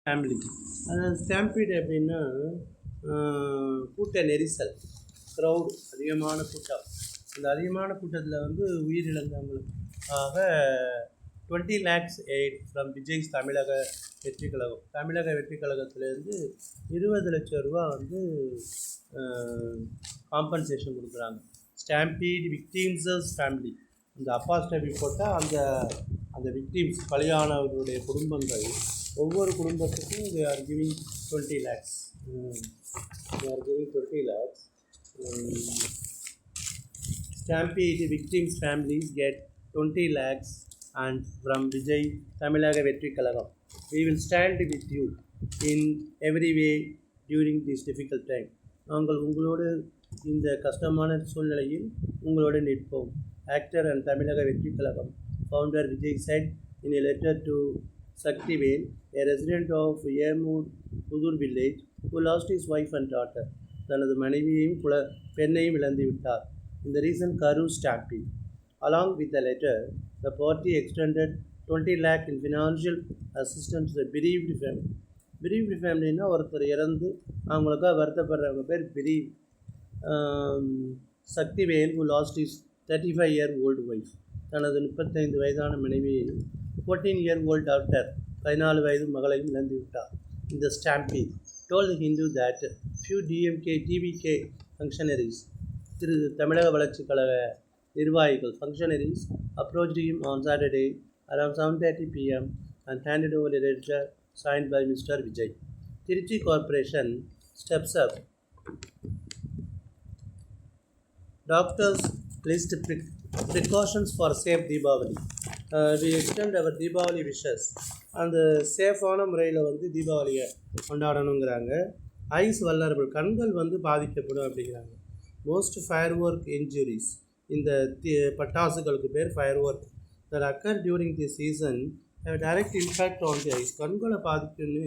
Family. அதாவது stampede அப்படின்னா கூட்ட நெரிசல், க்ரௌடு, அதிகமான கூட்டம். அந்த அதிகமான கூட்டத்தில் வந்து உயிரிழந்தவங்களுக்காக 20 lakhs எய்ட் ஃப்ரம் விஜய் தமிழக வெற்றி கழகம். தமிழக வெற்றி கழகத்திலேருந்து 20 லட்சம் ரூபா வந்து காம்பன்சேஷன் கொடுக்குறாங்க. ஸ்டாம்பீட் விக்டிம்ஸஸ் ஃபேமிலி, அந்த அப்பாஸ்டபி போட்டால் அந்த அந்த விக்டிம்ஸ் பலியானவர்களுடைய குடும்பங்கள், ஒவ்வொரு குடும்பத்துக்கும் they are giving 20 lakhs. They are giving 20 lakhs. Stampede victims families get 20 lakhs and from Vijay Tamilaka Vetri Kalagam. We will stand with you in every way during this difficult time. நாங்கள் உங்களோடு இந்த கஷ்டமான சூழ்நிலையில் உங்களோடு நிற்போம். Actor and Tamilaka Vetri Kalagam founder Vijay said in a letter to Saktivel, a resident of Yemur Pudur village, who lost his wife and daughter. தனது மனைவியையும் பெண்ணையும் இழந்து விட்டார் in the recent Karur stampede. Along with the letter, the party extended 20 lakh in financial assistance to the bereaved family. bereaved ஃபேமிலின்னா ஒருத்தர் இறந்து அவங்களுக்காக வருத்தப்படுறவங்க பேர் bereaved. Sakthivel who lost his 35-year-old wife, தனது 35 வயதான மனைவியையும் 14-year-old daughter, 14 வயது மகளையும் இழந்து விட்டார். இந்த stampede told the Hindu that few DMK, TVK functionaries, திரு தமிழக வளர்ச்சி கழக நிர்வாகிகள், functionaries, approached him on Saturday around 7:30 p.m. and handed over a letter signed by Mr. Vijay. Trichy Corporation steps up. Doctors list precautions for safe Deepavali. We extend our Deepavali wishes. அந்த சேஃபான முறையில் வந்து தீபாவளியை கொண்டாடணுங்கிறாங்க. Ice vulnerable, கண்கள் வந்து பாதிக்கப்படும் அப்படிங்கிறாங்க. Most fire work injuries, இந்த பட்டாசுகளுக்கு பேர் fire work, that occur during the season have direct impact on the eyes. கண்களை பாதிக்குன்னு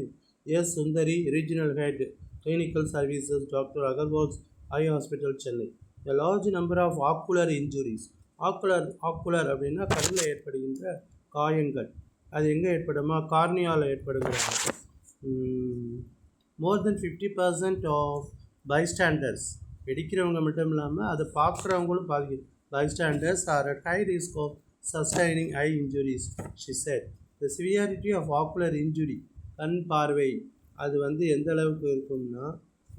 S Sundari, regional head clinical services, doctor Agarwal's eye hospital, Chennai. A large number of ocular injuries. Ocular அப்படின்னா கண்ணில் ஏற்படுகின்ற காயங்கள். அது எங்கே ஏற்படுமா? கார்னியாவில் ஏற்படுகிறாங்க. மோர் தென் 50% ஆஃப் பைஸ்டாண்டர்ஸ், வெடிக்கிறவங்க மட்டும் இல்லாமல் அதை பார்க்குறவங்களும் பாதிக்குது. Bystanders are at high risk of sustaining eye injuries, she said. The severity of ocular injury, கண் பார்வை, அது வந்து எந்த அளவுக்கு இருக்கும்னா,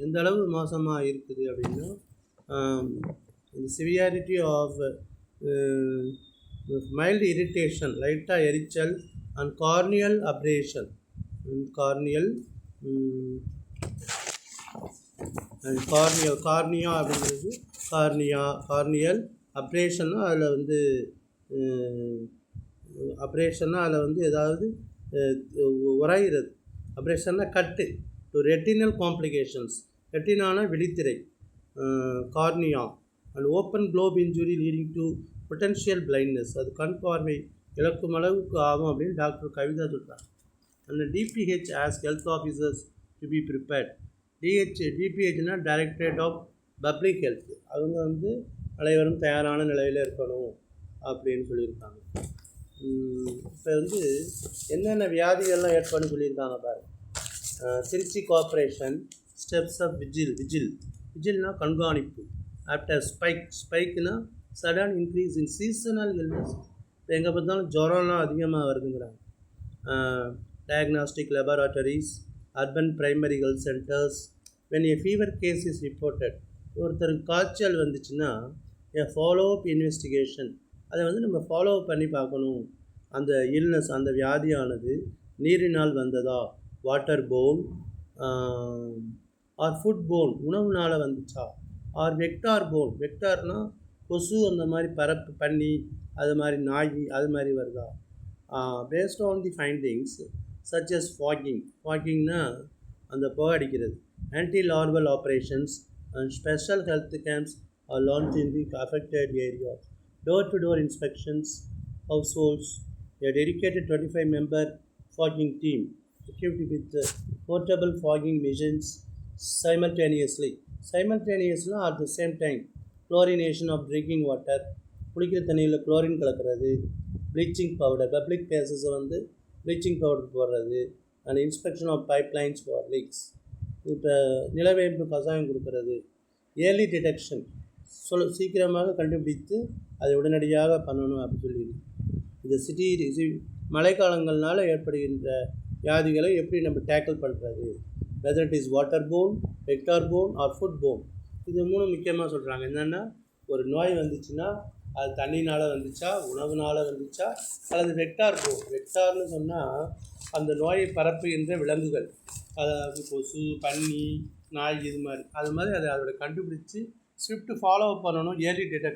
எந்த அளவு மோசமாக இருக்குது அப்படின்னா, the severity of mild irritation, லைட்டாக எரிச்சல், and corneal abrasion, corneal cornea அப்படிங்கிறது கார்னியல் அப்ரேஷன்னா அதில் வந்து ஏதாவது உராயிறது. அப்ரேஷன்னா கட்டு. டு ரெட்டினல் காம்ப்ளிகேஷன்ஸ், ரெட்டினான விழித்திரை, cornea, and open Globe injury leading to potential blindness, அது கண் பார்வை இழக்கும் அளவுக்கு ஆகும் அப்படின்னு டாக்டர் கவிதா சொல்கிறாங்க. அந்த DPH as health officers to be prepared. டிபிஹெச்னா டைரக்டரேட் ஆஃப் பப்ளிக் ஹெல்த், அவங்க வந்து அனைவரும் தயாரான நிலையில் இருக்கணும் அப்படின்னு சொல்லியிருக்காங்க. இப்போ வந்து என்னென்ன வியாதிகள்லாம் ஏற்படுன்னு சொல்லியிருக்காங்க பாருங்கள். திருச்சி கார்ப்பரேஷன் ஸ்டெப்ஸ் ஆஃப் விஜில்னா கண்காணிப்பு. ஆஃப்டர் ஸ்பைக்னா sudden increase in seasonal illness, இப்போ எங்கே பார்த்தாலும் ஜுரம்லாம் அதிகமாக வருதுங்கிறாங்க. Diagnostic laboratories, urban primary health centres. When a fever case is reported, ஒருத்தருக்கு காய்ச்சல் வந்துச்சுன்னா ஏ ஃபாலோ அப் இன்வெஸ்டிகேஷன், அதை வந்து நம்ம ஃபாலோ அப் பண்ணி பார்க்கணும். அந்த இல்னஸ், அந்த வியாதியானது நீரினால் வந்ததா, water borne or food borne, உணவுனால் வந்துச்சா, ஆர் வெக்டார் போன், வெக்டார்னால் கொசு, அந்த மாதிரி பரப்பு பண்ணி, அது மாதிரி நாய், அது மாதிரி வருதா. Based on the findings such as ஃபாகிங்னா அந்த புகை அடிக்கிறது, anti larval operations and special health camps are launched in the affected areas. Door to door inspections, households. A dedicated 25-member fogging team equipped with portable fogging machines simultaneously at the same time. Chlorination of drinking water, குடிக்கிற தண்ணியில் chlorine கலக்கிறது. Bleaching powder, public பிளேசஸை வந்து bleaching powder போடுறது. And inspection of pipelines for leaks. இப்போ நிலவேம்பு கஷாயம் கொடுக்கறது, ஏர்லி டிடெக்ஷன், சீக்கிரமாக கண்டுபிடித்து அதை உடனடியாக பண்ணணும் அப்படின்னு சொல்லி. இந்த சிட்டி மழைக்காலங்கள்னால ஏற்படுகின்ற வியாதிகளை எப்படி நம்ம டேக்கிள் பண்ணுறது, whether it is water borne, vector borne or food borne. இது 3 முக்கியமாக சொல்கிறாங்க. என்னென்னா, ஒரு நோய் வந்துச்சுன்னா அது தண்ணினால் வந்துச்சா, உணவுனால் வந்துச்சா, அல்லது வெக்டார் போன். வெக்டார்னு சொன்னால் அந்த நோயை பரப்புகின்ற விலங்குகள், அதாவது கொசு, பன்னி, நாய், இது மாதிரி. அது மாதிரி அதை அதோட கண்டுபிடிச்சி ஸ்விஃப்ட் ஃபாலோ பண்ணணும், ஏர்லி டிடெக்ட்